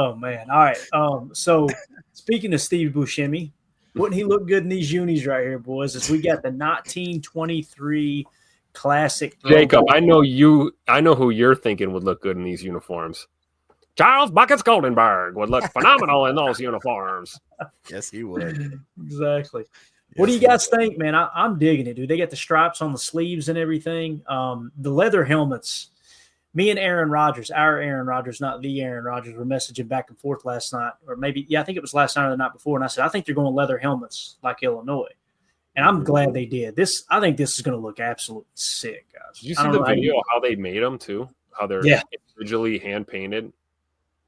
Oh man! All right. So speaking of Steve Buscemi, wouldn't he look good in these unis right here, boys? As we got the 1923 classic Jacob, throwback. I know who you're thinking would look good in these uniforms. Charles Buckets Goldenberg would look phenomenal in those uniforms. Yes, he would. Exactly. What do you guys think, man? I'm digging it, dude. They got the stripes on the sleeves and everything. The leather helmets. Me and Aaron Rodgers, our Aaron Rodgers, not the Aaron Rodgers, were messaging back and forth last night, or maybe, I think it was last night or the night before. And I said, I think they're going leather helmets like Illinois. And I'm glad they did. I think this is going to look absolutely sick, guys. Did you see the video how they made them too? How they're individually hand painted.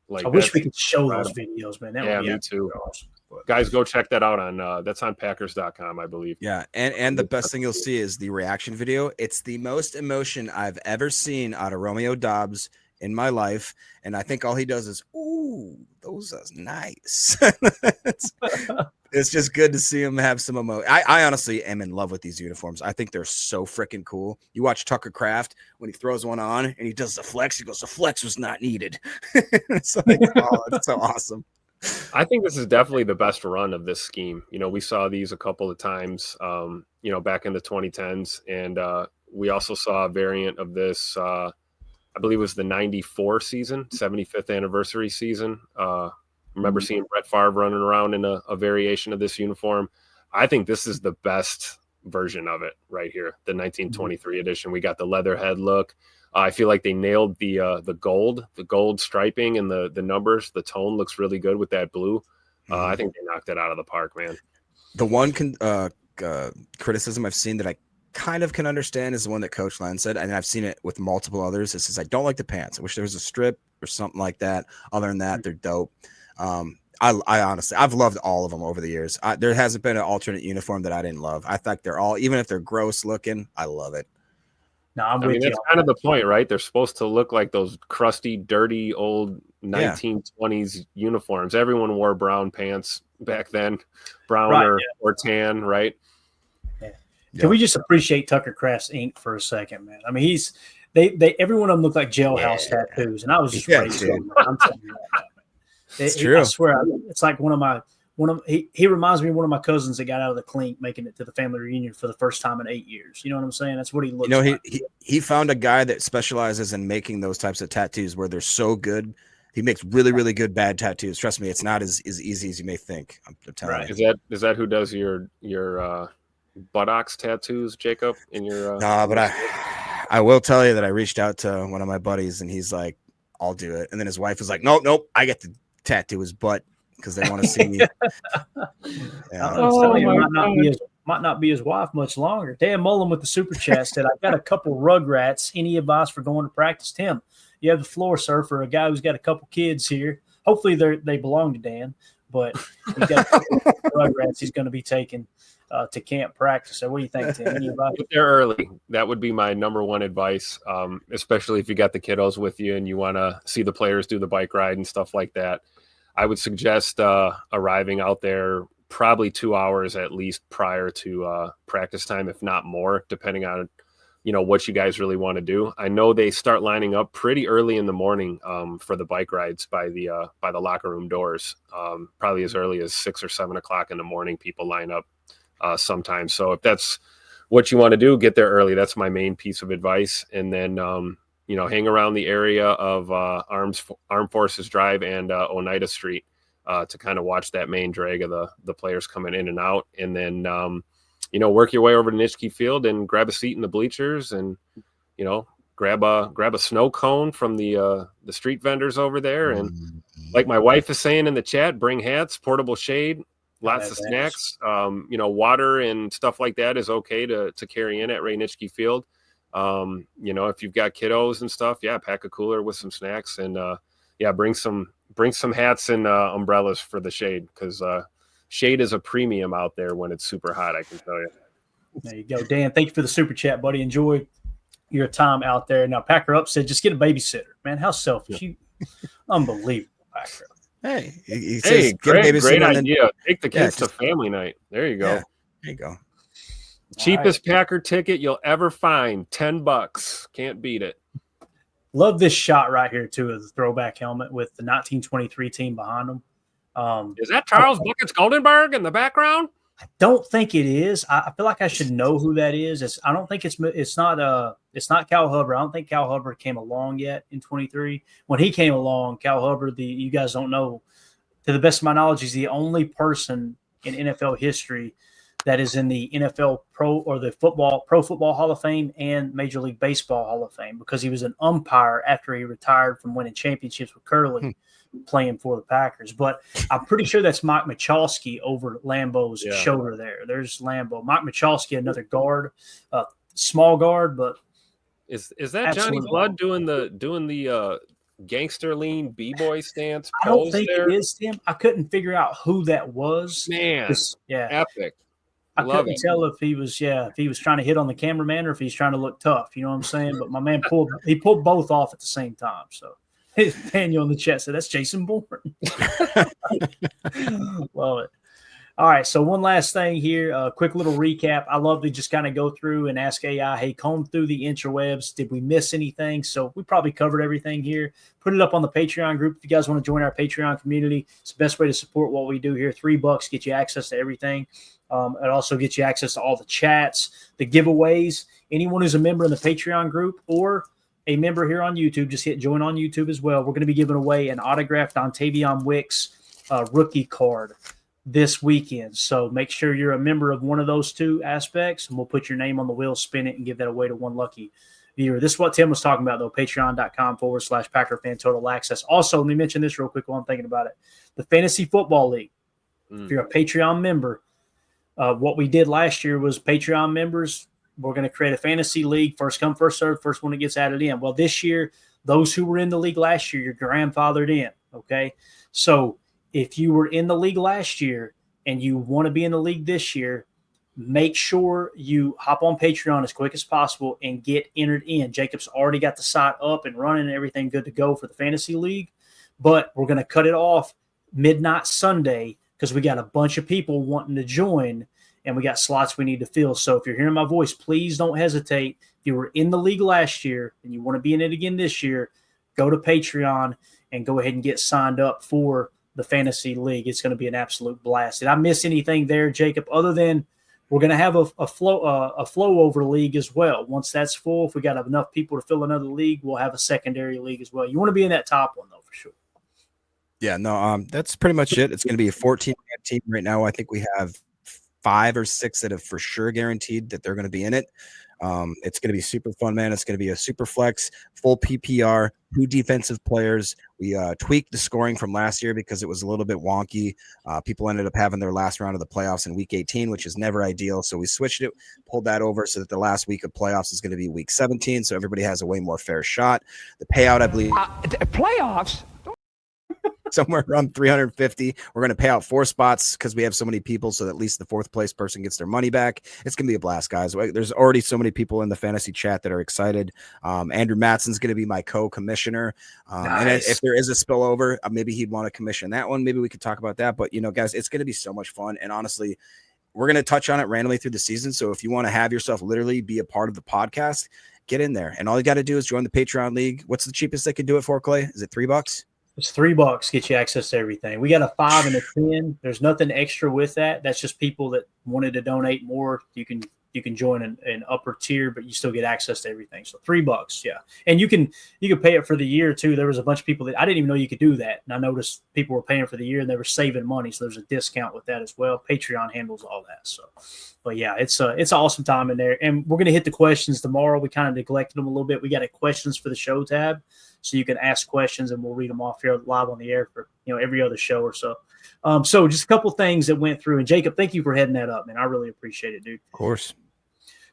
Like I wish we could show those videos, man. That would be me too. Awesome. Guys, go check that out on that's on Packers.com, I believe. Yeah, and the best thing you'll see is the reaction video. It's the most emotion I've ever seen out of Romeo Doubs in my life, and I think all he does is, "Ooh, those are nice." It's just good to see him have some emotion. I honestly am in love with these uniforms. I think they're so freaking cool. You watch Tucker Kraft when he throws one on and he does the flex. He goes, "The flex was not needed." It's like, oh, it's so awesome. I think this is definitely the best run of this scheme. You know, we saw these a couple of times, back in the 2010s. And we also saw a variant of this, I believe it was the 94 season, 75th anniversary season. Remember seeing Brett Favre running around in a variation of this uniform. I think this is the best version of it right here, the 1923 edition. We got the leatherhead look. I feel like they nailed the gold striping and the numbers. The tone looks really good with that blue. I think they knocked it out of the park, man. The one criticism I've seen that I kind of can understand is the one that Coach Len said, and I've seen it with multiple others. It says, I don't like the pants. I wish there was a strip or something like that. Other than that, they're dope. I honestly, I've loved all of them over the years. There hasn't been an alternate uniform that I didn't love. I think they're all, even if they're gross looking, I love it. No, I mean, that's kind of the point, right? They're supposed to look like those crusty, dirty, old 1920s uniforms. Everyone wore brown pants back then, brown or tan, right? Yeah. Can we just appreciate Tucker Kraft's ink for a second, man? I mean, they every one of them looked like jailhouse tattoos, and I was just raised on that. I'm telling you that. It's true. I swear, it's like he reminds me of one of my cousins that got out of the clink, making it to the family reunion for the first time in 8 years. You know what I'm saying? That's what he looks like. He found a guy that specializes in making those types of tattoos where they're so good. He makes really, really good bad tattoos. Trust me, it's not as easy as you may think. I'm telling you. Is that who does your buttocks tattoos, Jacob? No, but I will tell you that I reached out to one of my buddies and he's like, I'll do it. And then his wife was like, nope, I get to tattoo his butt because they want to see me. Might not be his wife much longer. Dan Mullen with the super chat said, I've got a couple rugrats. Any advice for going to practice? Tim, you have the floor, sir, for a guy who's got a couple kids here. Hopefully they belong to Dan, but he's got a couple rugrats he's going to be taking to camp practice. So what do you think, Tim? Any advice? Get there early. That would be my number one advice, especially if you got the kiddos with you and you want to see the players do the bike ride and stuff like that. I would suggest arriving out there probably 2 hours at least prior to practice time, if not more, depending on what you guys really want to do. I know they start lining up pretty early in the morning for the bike rides by the locker room doors. Probably as early as 6 or 7 o'clock in the morning, people line up sometimes. So if that's what you want to do, get there early. That's my main piece of advice. And then hang around the area of Armed Forces Drive and Oneida Street to kind of watch that main drag of the players coming in and out. And then, work your way over to Nitschke Field and grab a seat in the bleachers and, grab a snow cone from the street vendors over there. And like my wife is saying in the chat, bring hats, portable shade, lots of snacks, water and stuff like that is okay to carry in at Ray Nitschke Field. If you've got kiddos and stuff, pack a cooler with some snacks and bring some hats and umbrellas for the shade, because shade is a premium out there when it's super hot, I can tell you. There you go, Dan. Thank you for the super chat, buddy. Enjoy your time out there. Now, Packer Up said, just get a babysitter. Man, how selfish. You unbelievable, Packer Up. Hey, great idea. Take the kids to family night. There you go. Yeah, there you go. Cheapest Packer ticket you'll ever find, $10. Can't beat it. Love this shot right here, too, of the throwback helmet with the 1923 team behind them. Is that Charles Buckets Goldenberg in the background? I don't think it is. I feel like I should know who that is. I don't think it's not Cal Hubbard. I don't think Cal Hubbard came along yet in 23. When he came along, Cal Hubbard, you guys don't know, to the best of my knowledge, he's the only person in NFL history that is in the NFL Pro Football Hall of Fame and Major League Baseball Hall of Fame, because he was an umpire after he retired from winning championships with Curly, playing for the Packers. But I'm pretty sure that's Mike Michalski over Lambeau's shoulder there. There's Lambeau. Mike Michalski, another guard, small guard, but is that Johnny Blood doing the gangster lean b-boy stance? I don't think it is him. I couldn't figure out who that was. Man, epic. I couldn't tell if he was trying to hit on the cameraman or if he's trying to look tough. You know what I'm saying? But my man pulled both off at the same time. So Daniel in the chat said that's Jason Bourne. Love it. All right, so one last thing here, a quick little recap. I love to just kind of go through and ask AI, hey, comb through the interwebs. Did we miss anything? So we probably covered everything here. Put it up on the Patreon group. If you guys want to join our Patreon community, it's the best way to support what we do here. $3 get you access to everything. It also gets you access to all the chats, the giveaways. Anyone who's a member in the Patreon group or a member here on YouTube, just hit join on YouTube as well. We're going to be giving away an autographed Dontavion Wicks rookie card this weekend. So make sure you're a member of one of those two aspects, and we'll put your name on the wheel, spin it, and give that away to one lucky viewer. This is what Tim was talking about, though, patreon.com/Packer Fan Total Access. Also, let me mention this real quick while I'm thinking about it. The Fantasy Football League. If you're a Patreon member, what we did last year was Patreon members, we're going to create a fantasy league, first come, first serve, first one that gets added in. Well, this year, those who were in the league last year, you're grandfathered in, okay? So if you were in the league last year and you want to be in the league this year, make sure you hop on Patreon as quick as possible and get entered in. Jacob's already got the site up and running and everything good to go for the fantasy league, but we're going to cut it off midnight Sunday because we got a bunch of people wanting to join and we got slots we need to fill. So if you're hearing my voice, please don't hesitate. If you were in the league last year and you want to be in it again this year, go to Patreon and go ahead and get signed up for the fantasy league. It's going to be an absolute blast. Did I miss anything there, Jacob, other than we're going to have a flow over league as well? Once that's full, if we got enough people to fill another league, we'll have a secondary league as well. You want to be in that top one, though, for sure. Yeah, no, that's pretty much it. It's going to be a 14-man team right now. I think we have 5 or 6 that have for sure guaranteed that they're going to be in it. It's going to be super fun, man. It's going to be a super flex, full PPR, 2 defensive players. We tweaked the scoring from last year because it was a little bit wonky. People ended up having their last round of the playoffs in week 18, which is never ideal. So we switched it, pulled that over so that the last week of playoffs is going to be week 17. So everybody has a way more fair shot. The payout, I believe. Playoffs? Somewhere around 350. We're going to pay out 4 spots because we have so many people, so that at least the 4th place person gets their money back. It's going to be a blast, guys. There's already so many people in the fantasy chat that are excited. Andrew Matson's going to be my co-commissioner. Nice. And if there is a spillover, maybe he'd want to commission that one. Maybe we could talk about that. But, guys, it's going to be so much fun. And honestly, we're going to touch on it randomly through the season. So if you want to have yourself literally be a part of the podcast, get in there. And all you got to do is join the Patreon League. What's the cheapest they could do it for, Clay? Is it $3? It's $3, get you access to everything. We got a 5 and a 10. There's nothing extra with that. That's just people that wanted to donate more. You can join an upper tier, but you still get access to everything. So $3, yeah. And you can pay it for the year too. There was a bunch of people that I didn't even know you could do that, and I noticed people were paying for the year and they were saving money. So there's a discount with that as well. Patreon handles all that. So, but yeah, it's an awesome time in there. And we're gonna hit the questions tomorrow. We kind of neglected them a little bit. We got a questions for the show tab, so you can ask questions and we'll read them off here live on the air for every other show or so. So just a couple things that went through. And Jacob, thank you for heading that up, man. I really appreciate it, dude. Of course.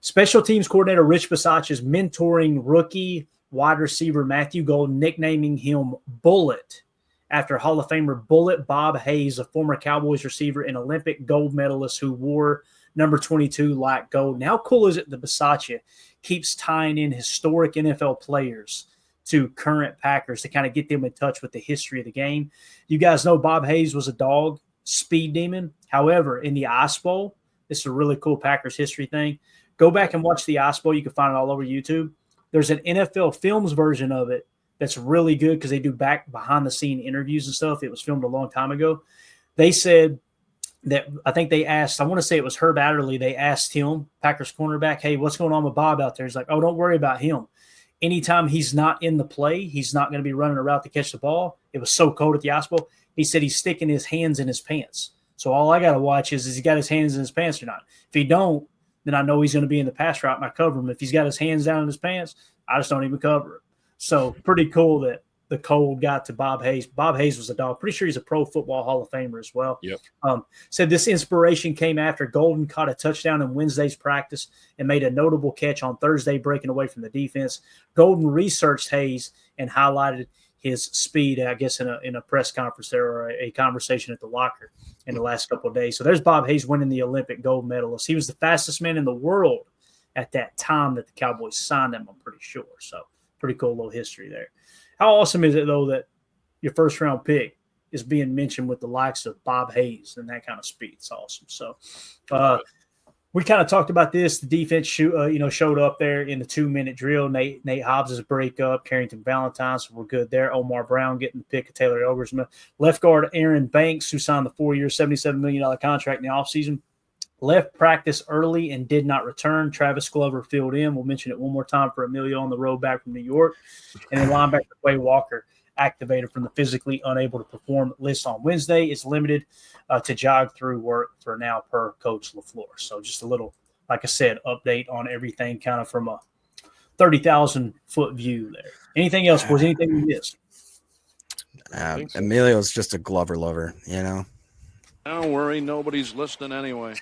Special teams coordinator Rich Bisaccia is mentoring rookie wide receiver Matthew Golden, nicknaming him Bullet after Hall of Famer Bullet Bob Hayes, a former Cowboys receiver and Olympic gold medalist who wore number 22 like gold. Now, how cool is it that Bisaccia keeps tying in historic NFL players to current Packers to kind of get them in touch with the history of the game? You guys know Bob Hayes was a dog, speed demon. However, in the Ice Bowl, this is a really cool Packers history thing. Go back and watch the Ice Bowl. You can find it all over YouTube. There's an NFL Films version of it that's really good because they do behind-the-scene interviews and stuff. It was filmed a long time ago. They said that I think they asked, I want to say it was Herb Adderley, they asked him, Packers cornerback, hey, what's going on with Bob out there? He's like, oh, don't worry about him. Anytime he's not in the play, he's not going to be running a route to catch the ball. It was so cold at the Ice Bowl. He said he's sticking his hands in his pants. So all I got to watch is he got his hands in his pants or not. If he don't, then I know he's going to be in the pass route and I cover him. If he's got his hands down in his pants, I just don't even cover him. So pretty cool that the cold got to Bob Hayes. Bob Hayes was a dog. Pretty sure he's a Pro Football Hall of Famer as well. Yep. Said this inspiration came after Golden caught a touchdown in Wednesday's practice and made a notable catch on Thursday, breaking away from the defense. Golden researched Hayes and highlighted his speed, I guess, in a press conference there or a conversation at the locker in the last couple of days. So there's Bob Hayes winning the Olympic gold medalist. He was the fastest man in the world at that time that the Cowboys signed him, I'm pretty sure. So pretty cool little history there. How awesome is it, though, that your first-round pick is being mentioned with the likes of Bob Hayes and that kind of speed? It's awesome. So we kind of talked about this. The defense showed up there in the 2-minute drill. Nate Hobbs' breakup, Carrington Valentine, so we're good there. Omar Brown getting the pick of Taylor Elgersman. Left guard Aaron Banks, who signed the 4-year, $77 million contract in the offseason, left practice early and did not return. Travis Glover filled in. We'll mention it one more time for Emilio on the road back from New York. And then linebacker Quay Walker, activated from the physically unable to perform list on Wednesday, is limited to jog through work for now per Coach LaFleur. So just a little, like I said, update on everything kind of from a 30,000-foot view there. Anything else? Was anything we missed? Emilio's just a Glover lover, you know. Don't worry, nobody's listening anyway.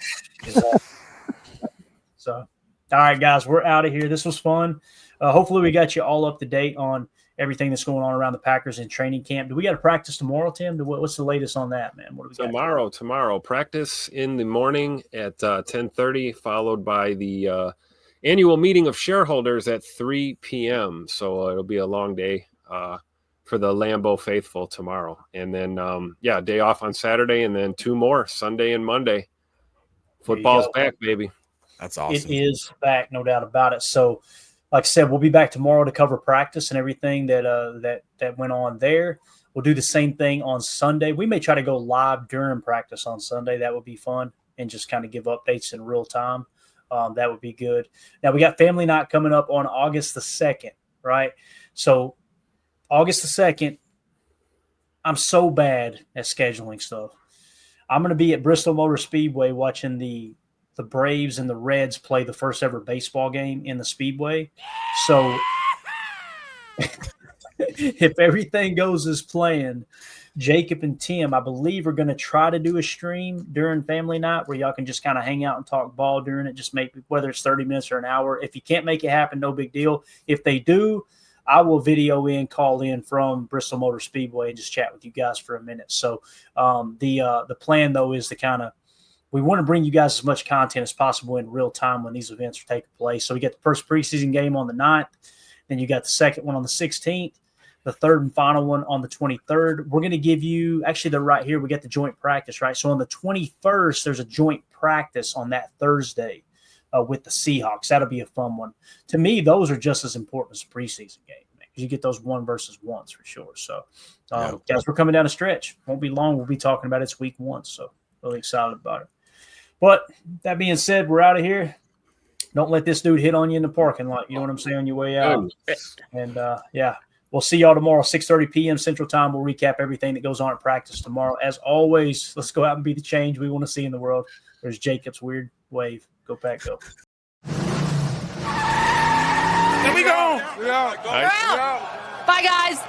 So, all right, guys, we're out of here. This was fun. Hopefully we got you all up to date on everything that's going on around the Packers in training camp. Do we got to practice tomorrow, Tim? What's the latest on that, man? What do we got? Tomorrow. Practice in the morning at 10:30, followed by the annual meeting of shareholders at 3 p.m. So it'll be a long day for the Lambeau faithful tomorrow. And then, day off on Saturday, and then 2 more, Sunday and Monday. Football's back, baby. That's awesome. It is back, no doubt about it. So, like I said, we'll be back tomorrow to cover practice and everything that went on there. We'll do the same thing on Sunday. We may try to go live during practice on Sunday. That would be fun, and just kind of give updates in real time. That would be good. Now, we got family night coming up on August the 2nd, right? So, August the 2nd, I'm so bad at scheduling stuff. I'm going to be at Bristol Motor Speedway watching the Braves and the Reds play the first ever baseball game in the Speedway. So if everything goes as planned, Jacob and Tim, I believe, are going to try to do a stream during family night where y'all can just kind of hang out and talk ball during it, just maybe whether it's 30 minutes or an hour. If you can't make it happen, no big deal. If they do, I will call in from Bristol Motor Speedway and just chat with you guys for a minute. So the plan, though, is to we want to bring you guys as much content as possible in real time when these events are taking place. So we get the first preseason game on the 9th. Then you got the second one on the 16th, the third and final one on the 23rd. We're going to give you – actually, they're right here. We get the joint practice, right? So on the 21st, there's a joint practice on that Thursday with the Seahawks. That'll be a fun one. To me, those are just as important as a preseason game, man, because you get those 1-versus-1s for sure. So, guys, we're coming down a stretch. Won't be long. We'll be talking about it's week 1, so really excited about it. But that being said, we're out of here. Don't let this dude hit on you in the parking lot. You know what I'm saying, on your way out. And, we'll see y'all tomorrow, 6:30 p.m. Central Time. We'll recap everything that goes on at practice tomorrow. As always, let's go out and be the change we want to see in the world. There's Jacob's weird wave. Go Pack, go. Here we go. Bye, guys.